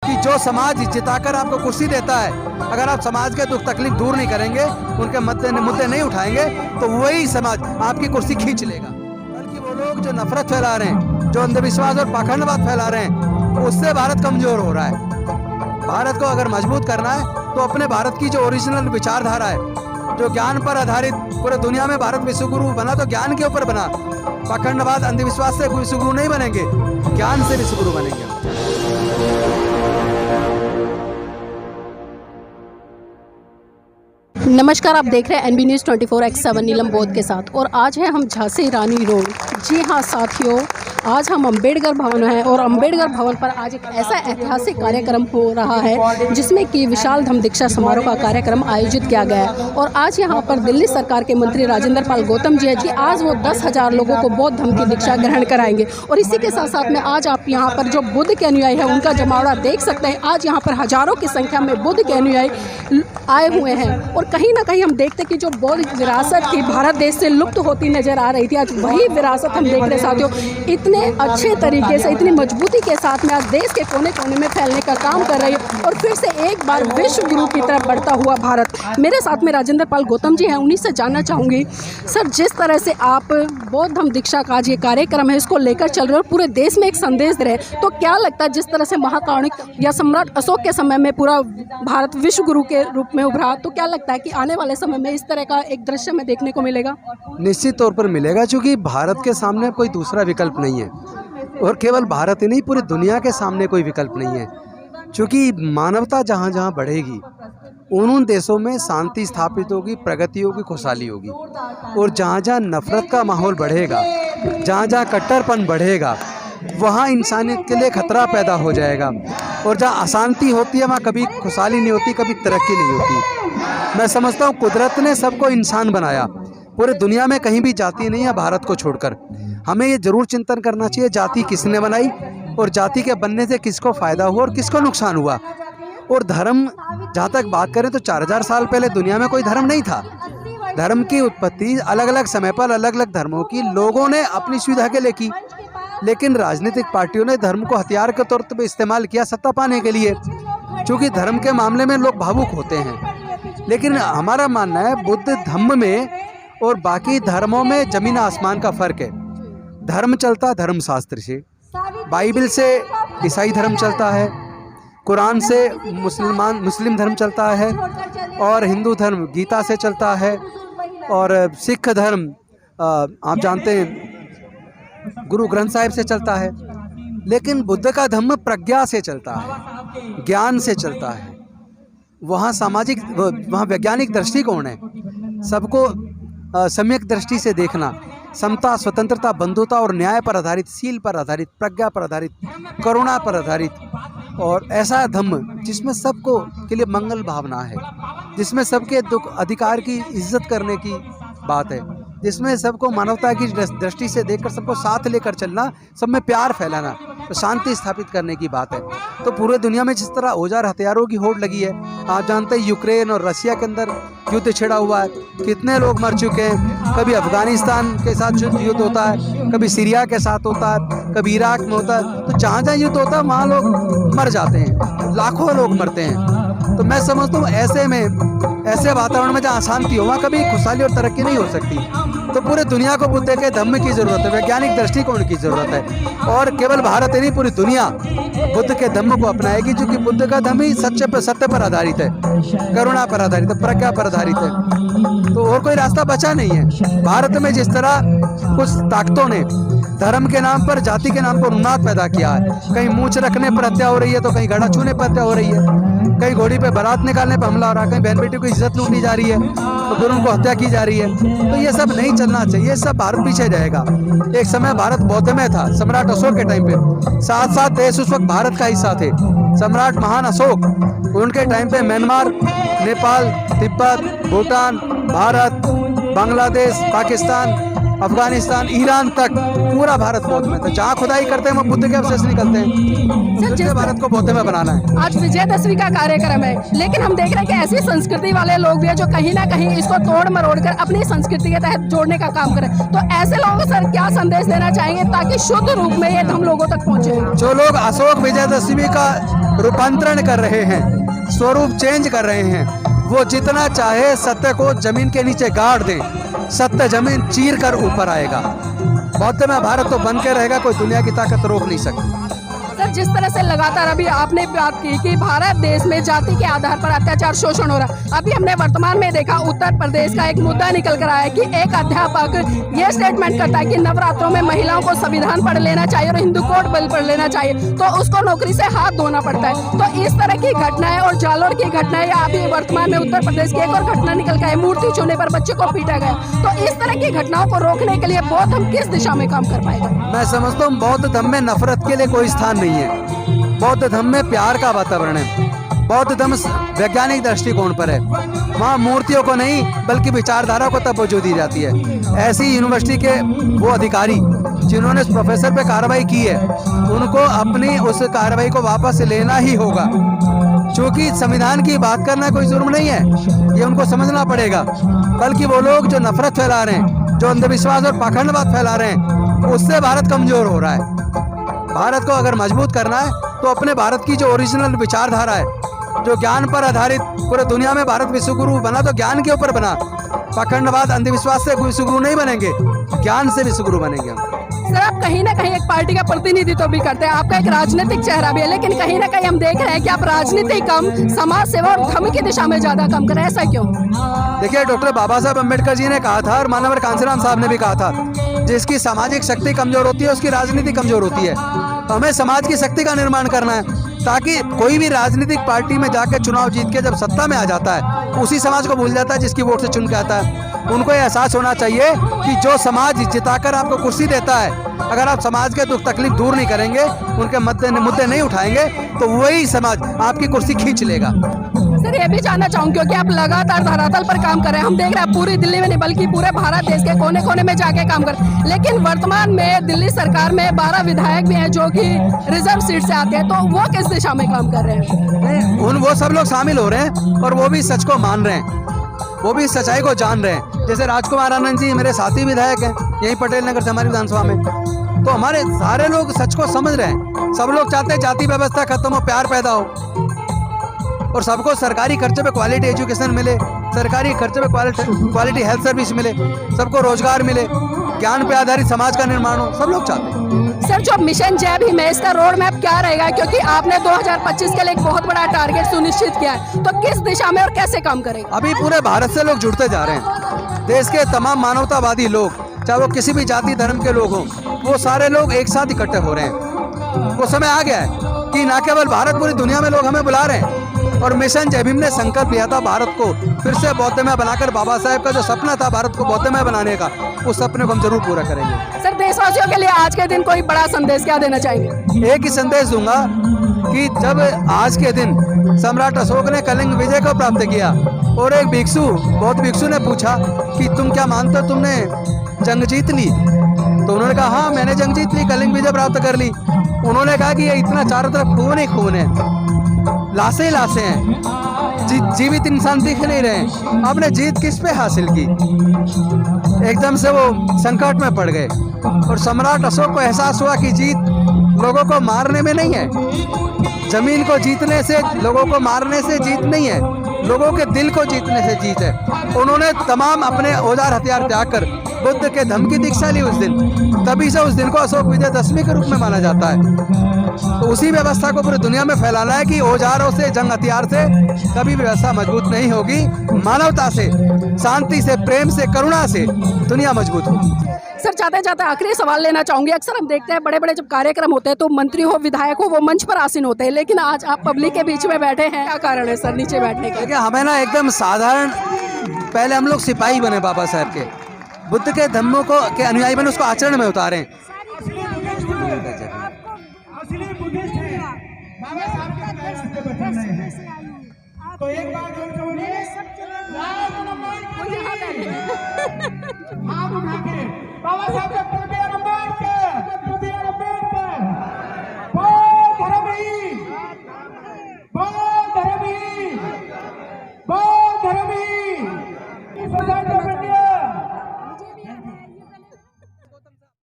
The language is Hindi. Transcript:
कि जो समाज जिताकर आपको कुर्सी देता है, अगर आप समाज के दुख तकलीफ दूर नहीं करेंगे, उनके मुद्दे नहीं उठाएंगे, तो वही समाज आपकी कुर्सी खींच लेगा। बल्कि वो लोग जो नफरत फैला रहे हैं, जो अंधविश्वास और पाखंडवाद फैला रहे हैं, उससे भारत कमजोर हो रहा है। भारत को अगर मजबूत करना है तो अपने भारत की जो ओरिजिनल विचारधारा है, जो ज्ञान पर आधारित, पूरे दुनिया में भारत विश्वगुरु बना तो ज्ञान के ऊपर बना। पाखंडवाद अंधविश्वास से विश्वगुरु नहीं बनेंगे, ज्ञान से विश्वगुरु बनेंगे। नमस्कार, आप देख रहे हैं NB News 24/7 नीलम बोध के साथ। और आज है हम झांसी रानी रोड। जी हाँ साथियों, आज हम अंबेडकर भवन हैं और अंबेडकर भवन पर आज एक ऐसा ऐतिहासिक कार्यक्रम हो रहा है जिसमें कि विशाल धम्म दीक्षा समारोह का कार्यक्रम आयोजित किया गया है। और आज यहाँ पर दिल्ली सरकार के मंत्री राजेंद्र पाल गौतम जी है जी, आज वो 10,000 लोगों को बौद्ध धर्म की दीक्षा ग्रहण कराएंगे। और इसी के साथ साथ में आज आप यहाँ पर जो बुद्ध के अनुयायी है उनका जमावड़ा देख सकते हैं। आज यहाँ पर हजारों की संख्या में बुद्ध के अनुयायी आए हुए हैं। और कहीं ना कहीं हम देखते कि जो बौद्ध विरासत थी भारत देश से लुप्त होती नजर आ रही थी, आज वही विरासत हम देख रहे हैं साथियों। इतने अच्छे तरीके से, इतनी मजबूती के साथ में आज देश के कोने कोने में फैलने का काम कर रही है और फिर से एक बार विश्व गुरु की तरफ बढ़ता हुआ भारत। मेरे साथ में राजेंद्र पाल गौतम जी हैं, उन्हीं से जानना चाहूँगी सर, जिस तरह से आप बौद्ध धम्म दीक्षा का आज ये कार्यक्रम है इसको लेकर चल रहे हो और पूरे देश में एक संदेश दे रहे हैं, तो क्या लगता है जिस तरह से महाकारुणिक या सम्राट अशोक के समय में पूरा भारत विश्व गुरु के रूप में उभरा, तो क्या लगता है कि आने वाले समय में इस तरह का एक दृश्य में देखने को मिलेगा? निश्चित तौर पर मिलेगा, क्योंकि भारत के सामने कोई दूसरा विकल्प नहीं है। और केवल भारत ही नहीं, पूरी दुनिया के सामने कोई विकल्प नहीं है। क्योंकि मानवता जहाँ जहाँ बढ़ेगी उन देशों में शांति स्थापित होगी, प्रगति होगी, खुशहाली होगी। और जहाँ जहाँ नफरत का माहौल बढ़ेगा, जहाँ जहाँ कट्टरपन बढ़ेगा, वहाँ इंसानियत के लिए खतरा पैदा हो जाएगा। और जहाँ अशांति होती है वहाँ कभी खुशहाली नहीं होती, कभी तरक्की नहीं होती। मैं समझता हूँ कुदरत ने सबको इंसान बनाया, पूरे दुनिया में कहीं भी जाति नहीं है भारत को छोड़कर। हमें ये जरूर चिंतन करना चाहिए जाति किसने बनाई और जाति के बनने से किसको फ़ायदा हुआ और किसको नुकसान हुआ। और धर्म जहाँ तक बात करें तो 4000 साल पहले दुनिया में कोई धर्म नहीं था। धर्म की उत्पत्ति अलग अलग समय पर अलग अलग धर्मों की लोगों ने अपनी सुविधा के लिए की, लेकिन राजनीतिक पार्टियों ने धर्म को हथियार के तौर पर इस्तेमाल किया सत्ता पाने के लिए। क्योंकि धर्म के मामले में लोग भावुक होते हैं। लेकिन हमारा मानना है बुद्ध धम्म में और बाकी धर्मों में ज़मीन आसमान का फ़र्क है। धर्म चलता धर्म शास्त्र से, बाइबल से ईसाई धर्म चलता है, कुरान से मुस्लिम धर्म चलता है, और हिंदू धर्म गीता से चलता है, और सिख धर्म आप जानते हैं गुरु ग्रंथ साहिब से चलता है। लेकिन बुद्ध का धर्म प्रज्ञा से चलता है, ज्ञान से चलता है। वहाँ सामाजिक, वहाँ वैज्ञानिक दृष्टिकोण है, सबको सम्यक दृष्टि से देखना, समता, स्वतंत्रता, बंधुता और न्याय पर आधारित, शील पर आधारित, प्रज्ञा पर आधारित, करुणा पर आधारित, और ऐसा धम्म जिसमें सबको के लिए मंगल भावना है, जिसमें सबके दुख अधिकार की इज्जत करने की बात है, जिसमें सबको मानवता की दृष्टि से देखकर सबको साथ लेकर चलना, सब में प्यार फैलाना, तो शांति स्थापित करने की बात है। तो पूरे दुनिया में जिस तरह औजार हथियारों की होड़ लगी है, आप जानते हैं यूक्रेन और रशिया के अंदर युद्ध छिड़ा हुआ है, कितने लोग मर चुके हैं। कभी अफगानिस्तान के साथ युद्ध होता है, कभी सीरिया के साथ होता है, कभी इराक में होता है। तो जहाँ जहाँ युद्ध होता है वहाँ लोग मर जाते हैं, लाखों लोग मरते हैं। तो मैं समझता हूँ ऐसे में, ऐसे वातावरण में जहाँ अशांति हो वहाँ कभी खुशहाली और तरक्की नहीं हो सकती। तो पूरे दुनिया को बुद्ध के धम्म की ज़रूरत है, वैज्ञानिक दृष्टिकोण की ज़रूरत है। और केवल भारत ही नहीं, पूरी दुनिया बुद्ध के धम्म को अपनाएगी, क्योंकि बुद्ध का धम्म ही सत्य पर आधारित है, करुणा पर आधारित है, प्रज्ञा पर आधारित है। तो और कोई रास्ता बचा नहीं है। भारत में जिस तरह कुछ ताकतों ने धर्म के नाम पर, जाति के नाम पर उन्माद पैदा किया है, कहीं मूंछ रखने पर हत्या हो रही है, तो कहीं घड़ा छूने पर हत्या हो रही है, कहीं घोड़ी पे बारात निकालने पर हमला हो रहा है, कहीं बहन बेटी को इज्जत लूटी जा रही है, तो फिर उनको हत्या की जा रही है। तो ये सब नहीं चलना चाहिए, सब भारत पीछे जाएगा। एक समय भारत बौद्ध में था, सम्राट अशोक के टाइम पे 7 देश उस वक्त भारत का हिस्सा थे। सम्राट महान अशोक, उनके टाइम पे म्यांमार, नेपाल, तिब्बत, भूटान, भारत, बांग्लादेश, पाकिस्तान, अफगानिस्तान, ईरान तक पूरा भारत बौद्ध में था। जहाँ खुदाई करते हैं वो बुद्ध के अवशेष निकलते हैं। सर, जिस भारत को बौद्ध में बनाना है। आज विजयदशमी का कार्यक्रम है, लेकिन हम देख रहे हैं कि ऐसी संस्कृति वाले लोग भी हैं जो कहीं ना कहीं इसको तोड़ मरोड़ कर अपनी संस्कृति के तहत जोड़ने का काम करें। तो ऐसे लोगों को सर क्या संदेश देना चाहेंगे ताकि शुद्ध रूप में ये हम लोगों तक पहुंचे? जो लोग अशोक विजयदशमी का रूपांतरण कर रहे हैं, स्वरूप चेंज कर रहे हैं, वो जितना चाहे सत्य को जमीन के नीचे गाड़ दें, सत्य जमीन चीर कर ऊपर आएगा। बौद्ध में भारत तो बन के रहेगा, कोई दुनिया की ताकत रोक नहीं सकती। सर, जिस तरह से लगातार अभी आपने बात की कि भारत देश में जाति के आधार पर अत्याचार शोषण हो रहा है, अभी हमने वर्तमान में देखा उत्तर प्रदेश का एक मुद्दा निकल कर आया कि एक अध्यापक ये स्टेटमेंट करता है कि नवरात्रों में महिलाओं को संविधान पढ़ लेना चाहिए और हिंदू कोड बिल पढ़ लेना चाहिए, तो उसको नौकरी से हाथ धोना पड़ता है। तो इस तरह की घटनाएं और जालोर की घटनाएं, या अभी वर्तमान में उत्तर प्रदेश की एक और घटना निकल कर आई, मूर्ति छूने पर बच्चे को पीटा गया। तो इस तरह की घटनाओं को रोकने के लिए बौद्ध हम किस दिशा में काम कर पाएगा? मैं समझता हूँ बौद्ध धर्म में नफरत के लिए कोई स्थान नहीं है। बौद्ध धर्म में प्यार का वातावरण है। बौद्ध धर्म वैज्ञानिक दृष्टिकोण पर है। वहाँ मूर्तियों को नहीं बल्कि विचारधारा को तवज्जो दी जाती है। ऐसी यूनिवर्सिटी के वो अधिकारी जिन्होंने उस प्रोफेसर पे कार्रवाई की है, उनको अपनी उस कार्रवाई को वापस लेना ही होगा। क्योंकि संविधान की बात करना कोई जुर्म नहीं है, ये उनको समझना पड़ेगा। बल्कि वो लोग जो नफरत फैला रहे हैं, जो अंधविश्वास और पाखंडवाद फैला रहे हैं, उससे भारत कमजोर हो रहा है। भारत को अगर मजबूत करना है तो अपने भारत की जो ओरिजिनल विचारधारा है, जो ज्ञान पर आधारित, पूरे दुनिया में भारत विश्वगुरु बना तो ज्ञान के ऊपर बना। पाखंडवाद अंधविश्वास से विश्वगुरु नहीं बनेंगे, ज्ञान से विश्वगुरु बनेंगे। सर, आप कहीं ना कहीं एक पार्टी का प्रतिनिधित्व भी करते हैं, आपका एक राजनीतिक चेहरा भी है, लेकिन कहीं ना कहीं हम देख रहे हैं कि आप राजनीति कम, समाज सेवा और धर्म की दिशा में ज्यादा काम कर रहे हैं, ऐसा क्यों? देखिए, डॉक्टर बाबा साहब अम्बेडकर जी ने कहा था और मानवर कांसीराम साहब ने भी कहा था, जिसकी सामाजिक शक्ति कमजोर होती है उसकी राजनीति कमजोर होती है। तो हमें समाज की शक्ति का निर्माण करना है, ताकि कोई भी राजनीतिक पार्टी में जाकर चुनाव जीत के जब सत्ता में आ जाता है, उसी समाज को भूल जाता है जिसकी वोट से चुन के आता है। उनको ये एहसास होना चाहिए कि जो समाज जिताकर आपको कुर्सी देता है, अगर आप समाज के दुख तकलीफ दूर नहीं करेंगे, उनके मुद्दे नहीं उठाएंगे, तो वही समाज आपकी कुर्सी खींच लेगा। सर, ये भी जानना चाहूंगी क्योंकि आप लगातार धरातल पर काम कर रहे हैं, हम देख रहे हैं पूरी दिल्ली में नहीं बल्कि पूरे भारत देश के कोने कोने में जाके काम कर, लेकिन वर्तमान में दिल्ली सरकार में 12 विधायक भी हैं जो कि रिजर्व सीट से आते हैं, तो वो किस दिशा में काम कर रहे हैं? वो सब लोग शामिल हो रहे हैं और वो भी सच को मान रहे हैं, वो भी सच्चाई को जान रहे हैं। जैसे राजकुमार आनंद जी मेरे साथी विधायक हैं, यही पटेल नगर से हमारी विधानसभा में। तो हमारे सारे लोग सच को समझ रहे हैं। सब लोग चाहते हैं जाति व्यवस्था खत्म हो, प्यार पैदा हो, और सबको सरकारी खर्चे पे क्वालिटी एजुकेशन मिले, सरकारी खर्चे पे क्वालिटी हेल्थ सर्विस मिले, सबको रोजगार मिले, ज्ञान पे आधारित समाज का निर्माण हो, सब लोग चाहते हैं। सर, जो मिशन जय भीम है, इसका रोड मैप क्या रहेगा? क्योंकि आपने 2025 के लिए एक बहुत बड़ा टारगेट सुनिश्चित किया है, तो किस दिशा में और कैसे काम करेगा? अभी पूरे भारत से लोग जुड़ते जा रहे हैं। देश के तमाम मानवतावादी लोग, चाहे वो किसी भी जाति धर्म के लोग हों, वो सारे लोग एक साथ इकट्ठे हो रहे हैं। वो समय आ गया है कि न केवल भारत, पूरी दुनिया में लोग हमें बुला रहे हैं। और मिशन जय भीम ने संकल्प लिया था भारत को फिर से बौद्धमय बनाकर, बाबा साहेब का जो सपना था भारत को बौद्धमय बनाने का, उस सपने को हम जरूर पूरा करेंगे। सर, देशवासियों के लिए आज के दिन कोई बड़ा संदेश क्या देना चाहेंगे? एक ही संदेश दूंगा कि जब आज के दिन सम्राट अशोक ने कलिंग विजय को प्राप्त किया और एक भिक्षु, बौद्ध भिक्षु ने पूछा कि तुम क्या मानते हो तुमने जंग जीत ली? तो उन्होंने कहा हाँ, मैंने जंग जीत ली, कलिंग विजय प्राप्त कर ली। उन्होंने कहा कि ये इतना चारों तरफ खून ही खून है, लाशें ही लाशें हैं, जीवित इंसान दिख नहीं रहे, आपने जीत किस पे हासिल की? एकदम से वो संकट में पड़ गए और सम्राट अशोक को एहसास हुआ कि जीत लोगों को मारने में नहीं है, जमीन को जीतने से, लोगों को मारने से जीत नहीं है, लोगों के दिल को जीतने से जीत है। उन्होंने तमाम अपने औजार हथियार त्याग कर बुद्ध के धम्म की दीक्षा ली उस दिन, तभी से उस दिन को अशोक विजयदशमी के रूप में माना जाता है। तो उसी व्यवस्था को पूरी दुनिया में फैलाना है कि औजारों से, जंग हथियार से कभी व्यवस्था मजबूत नहीं होगी, मानवता से, शांति से, प्रेम से, करुणा से दुनिया मजबूत होगी। सर, जाते जाते आखिरी सवाल लेना चाहूंगी। अक्सर हम देखते हैं बड़े बड़े जब कार्यक्रम होते हैं तो मंत्री हो, विधायक हो, वो मंच पर आसीन होते हैं, लेकिन आज आप पब्लिक के बीच में बैठे हैं, क्या कारण है सर नीचे बैठने का? देखिए, हमें ना एकदम साधारण, पहले हम लोग सिपाही बने बाबा साहब के, बुद्ध के धम्मों को के अनुयायी बने, उसको आचरण में उतारें। तो एक बार जोर से बोलिए, हाथ उठा के बाबा साहेब